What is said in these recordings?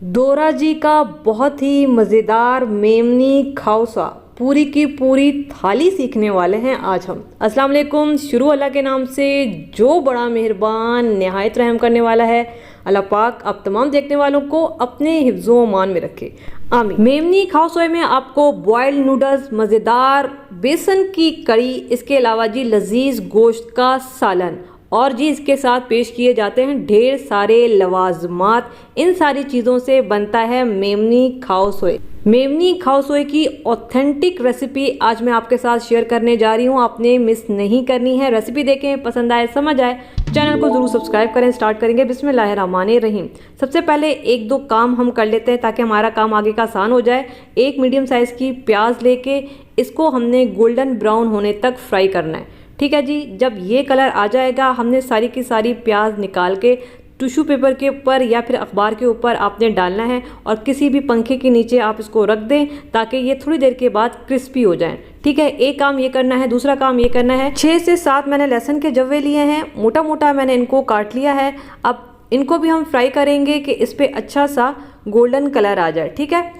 दोरा जी का बहुत ही मज़ेदार मेमनी खाउसा पूरी की पूरी थाली सीखने वाले हैं आज हम। अस्सलाम वालेकुम। शुरू अल्लाह के नाम से जो बड़ा मेहरबान नहायत रहम करने वाला है। अल्लाह पाक आप तमाम देखने वालों को अपने हिफ्ज़ो मान में रखे, आमीन। मेमनी खाउसोए में आपको बॉयल्ड नूडल्स, मज़ेदार बेसन की कड़ी, इसके अलावा जी लजीज गोश्त का सालन और जी इसके साथ पेश किए जाते हैं ढेर सारे लवाजमात। इन सारी चीज़ों से बनता है मेमनी खाओसोए। मेमनी खाओसोए की ऑथेंटिक रेसिपी आज मैं आपके साथ शेयर करने जा रही हूँ। आपने मिस नहीं करनी है। रेसिपी देखें, पसंद आए, समझ आए, चैनल को ज़रूर सब्सक्राइब करें। स्टार्ट करेंगे बिस्मिल्लाहिर्रहमानिर्रहीम। सबसे पहले एक दो काम हम कर लेते हैं ताकि हमारा काम आगे का आसान हो जाए। एक मीडियम साइज़ की प्याज लेके इसको हमने गोल्डन ब्राउन होने तक फ्राई करना है। ठीक है जी। जब ये कलर आ जाएगा, हमने सारी की सारी प्याज निकाल के टिश्यू पेपर के ऊपर या फिर अखबार के ऊपर आपने डालना है और किसी भी पंखे के नीचे आप इसको रख दें ताकि ये थोड़ी देर के बाद क्रिस्पी हो जाएं। ठीक है, एक काम ये करना है। दूसरा काम ये करना है, 6 से 7 मैंने लहसुन के जव्वे लिए हैं, मोटा मोटा मैंने इनको काट लिया है। अब इनको भी हम फ्राई करेंगे कि इस पर अच्छा सा गोल्डन कलर आ जाए। ठीक है,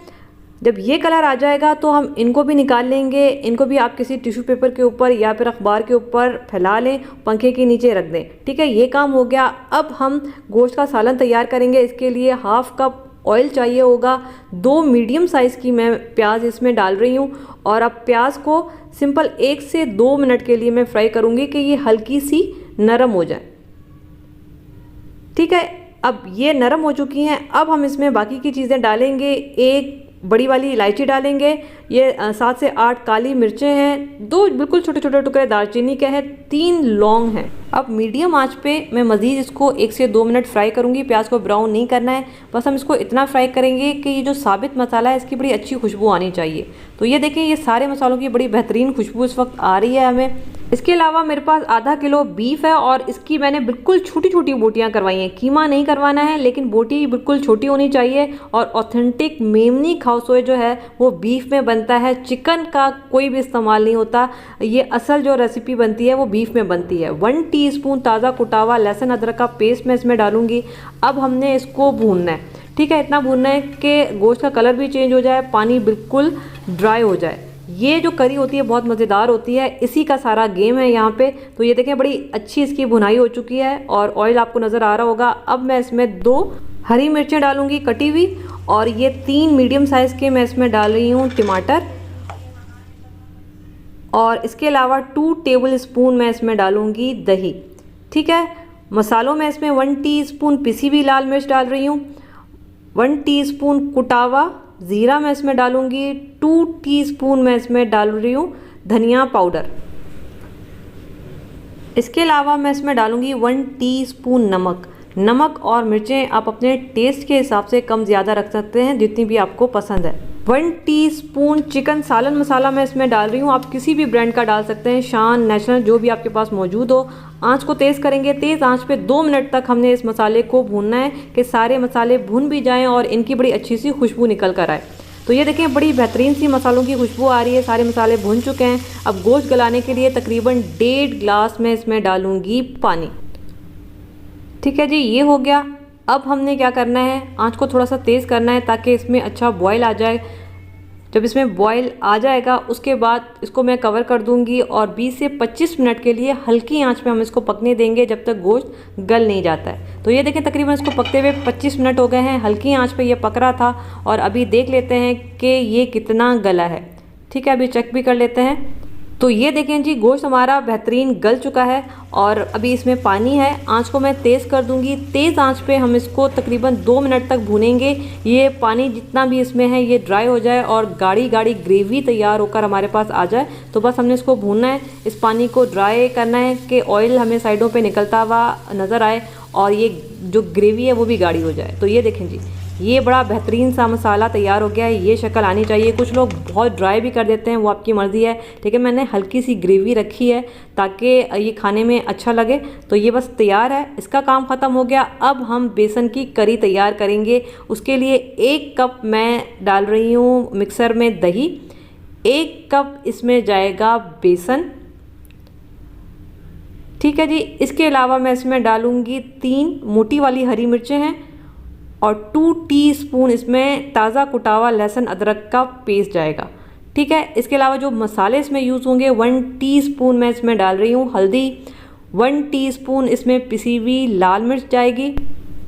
जब ये कलर आ जाएगा तो हम इनको भी निकाल लेंगे। इनको भी आप किसी टिश्यू पेपर के ऊपर या फिर अखबार के ऊपर फैला लें, पंखे के नीचे रख दें। ठीक है, ये काम हो गया। अब हम गोश्त का सालन तैयार करेंगे। इसके लिए हाफ कप ऑयल चाहिए होगा। 2 मीडियम साइज़ की मैं प्याज इसमें डाल रही हूँ और अब प्याज को सिंपल 1 से 2 मिनट के लिए मैं फ्राई करूँगी कि ये हल्की सी नरम हो जाए। ठीक है, अब ये नरम हो चुकी हैं। अब हम इसमें बाकी की चीज़ें डालेंगे। एक बड़ी वाली इलायची डालेंगे, ये 7 से 8 काली मिर्चें हैं, 2 बिल्कुल छोटे छोटे टुकड़े दालचीनी के हैं, 3 लौंग हैं। अब मीडियम आंच पे मैं मज़ीद इसको 1 से 2 मिनट फ्राई करूंगी। प्याज को ब्राउन नहीं करना है, बस हम इसको इतना फ्राई करेंगे कि ये जो साबित मसाला है इसकी बड़ी अच्छी खुशबू आनी चाहिए। तो ये देखें, ये सारे मसालों की बड़ी बेहतरीन खुशबू इस वक्त आ रही है हमें। इसके अलावा मेरे पास आधा किलो बीफ है और इसकी मैंने बिल्कुल छोटी छोटी बोटियां करवाई हैं। कीमा नहीं करवाना है, लेकिन बोटी बिल्कुल छोटी होनी चाहिए। और ऑथेंटिक मेमनी खाओसोए जो है वो बीफ में बनता है, चिकन का कोई भी इस्तेमाल नहीं होता। ये असल जो रेसिपी बनती है वो बीफ में बनती है। 1 टीस्पून ताज़ा कुटा हुआ लहसुन अदरक का पेस्ट मैं इसमें डालूंगी। अब हमने इसको भूनना है। ठीक है, इतना भूनना है कि गोश्त का कलर भी चेंज हो जाए, पानी बिल्कुल ड्राई हो जाए। ये जो करी होती है बहुत मज़ेदार होती है, इसी का सारा गेम है यहाँ पे। तो ये देखें, बड़ी अच्छी इसकी भुनाई हो चुकी है और ऑयल आपको नज़र आ रहा होगा। अब मैं इसमें 2 हरी मिर्चें डालूंगी कटी हुई और ये 3 मीडियम साइज़ के मैं इसमें डाल रही हूँ टमाटर और इसके अलावा 2 टेबल स्पून मैं इसमें डालूंगी दही। ठीक है, मसालों में इसमें 1 टीस्पून पिसी हुई लाल मिर्च डाल रही हूँ, 1 टीस्पून कुटावा ज़ीरा मैं इसमें डालूंगी, 2 टीस्पून मैं इसमें डाल रही हूँ धनिया पाउडर। इसके अलावा मैं इसमें डालूंगी 1 टीस्पून नमक। नमक और मिर्चें आप अपने टेस्ट के हिसाब से कम ज़्यादा रख सकते हैं, जितनी भी आपको पसंद है। 1 टीस्पून चिकन सालन मसाला मैं इसमें डाल रही हूँ। आप किसी भी ब्रांड का डाल सकते हैं, शान, नेशनल, जो भी आपके पास मौजूद हो। आंच को तेज़ करेंगे। तेज़ आंच पे 2 मिनट तक हमने इस मसाले को भूनना है कि सारे मसाले भून भी जाएं और इनकी बड़ी अच्छी सी खुशबू निकल कर आए। तो ये देखें, बड़ी बेहतरीन सी मसालों की खुशबू आ रही है, सारे मसाले भून चुके हैं। अब गोश्त गलाने के लिए तकरीबन 1.5 गिलास में इसमें डालूंगी पानी। ठीक है जी, ये हो गया। अब हमने क्या करना है, आंच को थोड़ा सा तेज़ करना है ताकि इसमें अच्छा बॉयल आ जाए। जब इसमें बॉयल आ जाएगा उसके बाद इसको मैं कवर कर दूंगी और 20 से 25 मिनट के लिए हल्की आंच पे हम इसको पकने देंगे जब तक गोश्त गल नहीं जाता है। तो ये देखें, तकरीबन इसको पकते हुए 25 मिनट हो गए हैं। हल्की आंच पे ये पक रहा था और अभी देख लेते हैं कि ये कितना गला है। ठीक है, अभी चेक भी कर लेते हैं। तो ये देखें जी, गोश्त हमारा बेहतरीन गल चुका है और अभी इसमें पानी है। आंच को मैं तेज़ कर दूंगी। तेज़ आंच पे हम इसको तकरीबन 2 मिनट तक भूनेंगे। ये पानी जितना भी इसमें है ये ड्राई हो जाए और गाढ़ी गाढ़ी ग्रेवी तैयार होकर हमारे पास आ जाए। तो बस हमने इसको भूनना है, इस पानी को ड्राई करना है कि ऑयल हमें साइडों पे निकलता हुआ नज़र आए और ये जो ग्रेवी है वो भी गाढ़ी हो जाए। तो ये देखें जी, ये बड़ा बेहतरीन सा मसाला तैयार हो गया है। ये शक्ल आनी चाहिए। कुछ लोग बहुत ड्राई भी कर देते हैं, वो आपकी मर्ज़ी है, लेकिन मैंने हल्की सी ग्रेवी रखी है ताकि ये खाने में अच्छा लगे। तो ये बस तैयार है, इसका काम ख़त्म हो गया। अब हम बेसन की करी तैयार करेंगे। उसके लिए 1 कप मैं डाल रही हूँ मिक्सर में दही, 1 कप इसमें जाएगा बेसन। ठीक है जी, इसके अलावा मैं इसमें डालूँगी 3 मोटी वाली हरी मिर्चें हैं और 2 टीस्पून इसमें ताज़ा कुटा हुआ लहसुन अदरक का पेस्ट जाएगा। ठीक है, इसके अलावा जो मसाले इसमें यूज़ होंगे 1 टीस्पून मैं इसमें डाल रही हूँ हल्दी, 1 टीस्पून इसमें पिसी हुई लाल मिर्च जाएगी।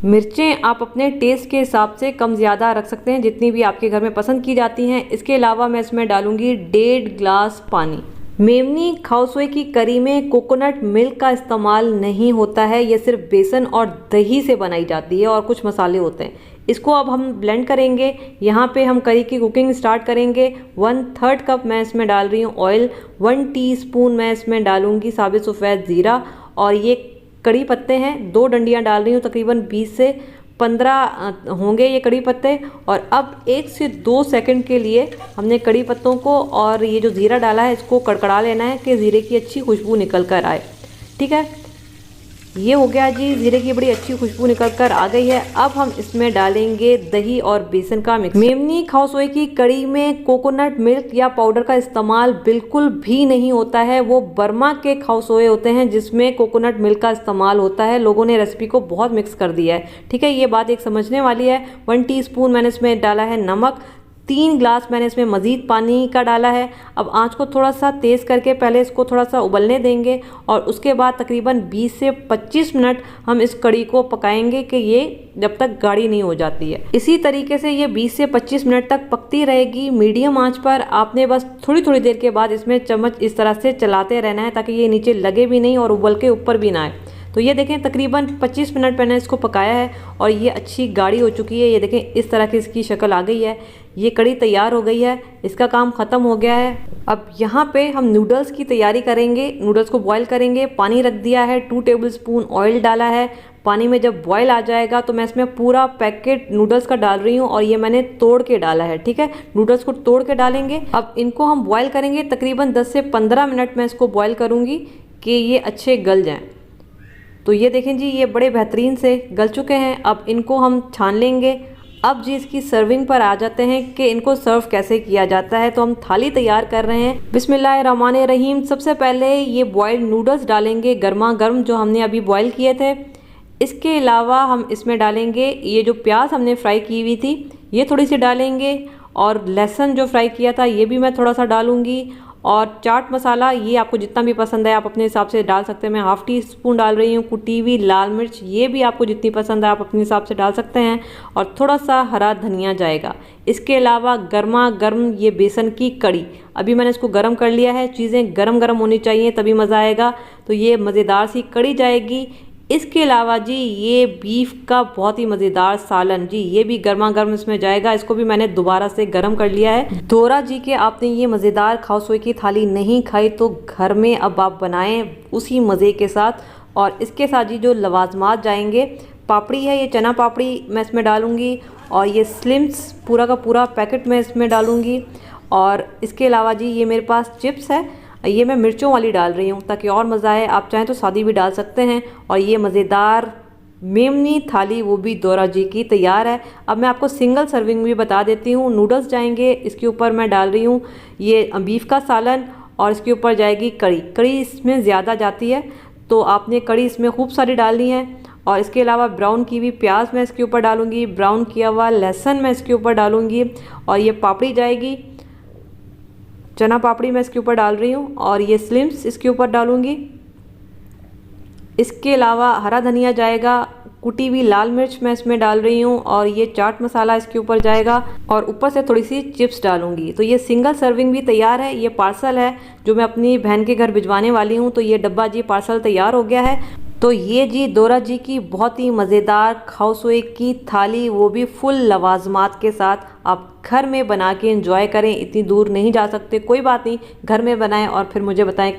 मिर्चें आप अपने टेस्ट के हिसाब से कम ज़्यादा रख सकते हैं, जितनी भी आपके घर में पसंद की जाती हैं। इसके अलावा मैं इसमें डालूंगी 1.5 गिलास पानी। मेमनी खाओसुई की करी में कोकोनट मिल्क का इस्तेमाल नहीं होता है, ये सिर्फ बेसन और दही से बनाई जाती है और कुछ मसाले होते हैं। इसको अब हम ब्लेंड करेंगे। यहाँ पे हम करी की कुकिंग स्टार्ट करेंगे। 1/3 कप मैं इसमें डाल रही हूँ ऑयल, 1 टीस्पून मैं इसमें डालूंगी साबित सफ़ेद ज़ीरा, और ये कड़ी पत्ते हैं 2 डंडियाँ डाल रही हूँ, तकरीबन 20 से 15 होंगे ये कड़ी पत्ते। और अब 1 से 2 सेकंड के लिए हमने कड़ी पत्तों को और ये जो ज़ीरा डाला है इसको कड़कड़ा लेना है कि ज़ीरे की अच्छी खुशबू निकल कर आए। ठीक है, ये हो गया जी, ज़ीरे की बड़ी अच्छी खुशबू निकल कर आ गई है। अब हम इसमें डालेंगे दही और बेसन का मिक्स। मेमनी खाओसुई की कड़ी में कोकोनट मिल्क या पाउडर का इस्तेमाल बिल्कुल भी नहीं होता है। वो बर्मा के खाओसुई होते हैं जिसमें कोकोनट मिल्क का इस्तेमाल होता है। लोगों ने रेसिपी को बहुत मिक्स कर दिया है। ठीक है, ये बात एक समझने वाली है। 1 टीस्पून मैंने इसमें डाला है नमक, 3 गिलास मैंने इसमें मज़ीद पानी का डाला है। अब आंच को थोड़ा सा तेज़ करके पहले इसको थोड़ा सा उबलने देंगे और उसके बाद तकरीबन 20 से 25 मिनट हम इस कड़ी को पकाएंगे कि ये जब तक गाढ़ी नहीं हो जाती है। इसी तरीके से ये 20 से 25 मिनट तक पकती रहेगी मीडियम आंच पर। आपने बस थोड़ी थोड़ी देर के बाद इसमें चम्मच इस तरह से चलाते रहना है ताकि ये नीचे लगे भी नहीं और उबल के ऊपर भी ना आए। तो ये देखें तकरीबन 25 मिनट मैंने इसको पकाया है और ये अच्छी गाढ़ी हो चुकी है। ये देखें इस तरह की इसकी शक्ल आ गई है। ये कड़ी तैयार हो गई है, इसका काम ख़त्म हो गया है। अब यहाँ पे हम नूडल्स की तैयारी करेंगे। नूडल्स को बॉईल करेंगे। पानी रख दिया है, 2 टेबलस्पून ऑयल डाला है। पानी में जब बॉयल आ जाएगा तो मैं इसमें पूरा पैकेट नूडल्स का डाल रही हूँ और ये मैंने तोड़ के डाला है। ठीक है, नूडल्स को तोड़ के डालेंगे। अब इनको हम बॉयल करेंगे तकरीबन 10 से 15 मिनट मैं इसको बॉयल करूँगी कि ये अच्छे गल जाएँ। तो ये देखें जी, ये बड़े बेहतरीन से गल चुके हैं। अब इनको हम छान लेंगे। अब जी इसकी सर्विंग पर आ जाते हैं कि इनको सर्व कैसे किया जाता है। तो हम थाली तैयार कर रहे हैं। बिस्मिल्लाहिर्रहमानिर्रहीम। सबसे पहले ये बॉयल्ड नूडल्स डालेंगे गर्मा गर्म, जो हमने अभी बॉयल किए थे। इसके अलावा हम इसमें डालेंगे ये जो प्याज हमने फ्राई की हुई थी, ये थोड़ी सी डालेंगे, और लहसुन जो फ्राई किया था ये भी मैं थोड़ा सा डालूंगी। और चाट मसाला ये आपको जितना भी पसंद है आप अपने हिसाब से डाल सकते हैं। मैं 1/2 टीस्पून डाल रही हूँ। कुटी हुई लाल मिर्च ये भी आपको जितनी पसंद है आप अपने हिसाब से डाल सकते हैं। और थोड़ा सा हरा धनिया जाएगा। इसके अलावा गर्मा गर्म ये बेसन की कड़ी, अभी मैंने इसको गर्म कर लिया है। चीज़ें गर्म गर्म होनी चाहिए तभी मज़ा आएगा। तो ये मज़ेदार सी कड़ी जाएगी। इसके अलावा जी ये बीफ का बहुत ही मज़ेदार सालन, जी ये भी गर्मा गर्म इसमें जाएगा। इसको भी मैंने दोबारा से गर्म कर लिया है। दोरा जी के आपने ये मज़ेदार खाओसुई की थाली नहीं खाई तो घर में अब आप बनाएं उसी मज़े के साथ। और इसके साथ जी जो लवाजमात जाएंगे, पापड़ी है, ये चना पापड़ी मैं इसमें डालूँगी, और ये स्लिम्स पूरा का पूरा पैकेट मैं इसमें डालूँगी। और इसके अलावा जी ये मेरे पास चिप्स है, ये मैं मिर्चों वाली डाल रही हूँ ताकि और मज़ा आए। आप चाहें तो सादी भी डाल सकते हैं। और ये मज़ेदार मेमनी थाली वो भी दोरा जी की तैयार है। अब मैं आपको सिंगल सर्विंग भी बता देती हूँ। नूडल्स जाएंगे, इसके ऊपर मैं डाल रही हूँ ये बीफ का सालन, और इसके ऊपर जाएगी कड़ी। कड़ी इसमें ज़्यादा जाती है तो आपने कड़ी इसमें खूब सारी डालनी है। और इसके अलावा ब्राउन की हुई प्याज मैं इसके ऊपर डालूँगी, ब्राउन किया हुआ लहसुन मैं इसके ऊपर डालूँगी, और ये पापड़ी जाएगी, चना पापड़ी मैं इसके ऊपर डाल रही हूँ, और ये स्लिम्स इसके ऊपर डालूँगी। इसके अलावा हरा धनिया जाएगा, कुटी हुई लाल मिर्च मैं इसमें डाल रही हूँ, और ये चाट मसाला इसके ऊपर जाएगा, और ऊपर से थोड़ी सी चिप्स डालूँगी। तो ये सिंगल सर्विंग भी तैयार है। ये पार्सल है जो मैं अपनी बहन के घर भिजवाने वाली हूँ। तो ये डब्बा जी पार्सल तैयार हो गया है। तो ये जी दोरा जी की बहुत ही मज़ेदार खाओसुई की थाली, वो भी फुल लवाजमात के साथ आप घर में बना के एंजॉय करें। इतनी दूर नहीं जा सकते, कोई बात नहीं, घर में बनाएं और फिर मुझे बताएं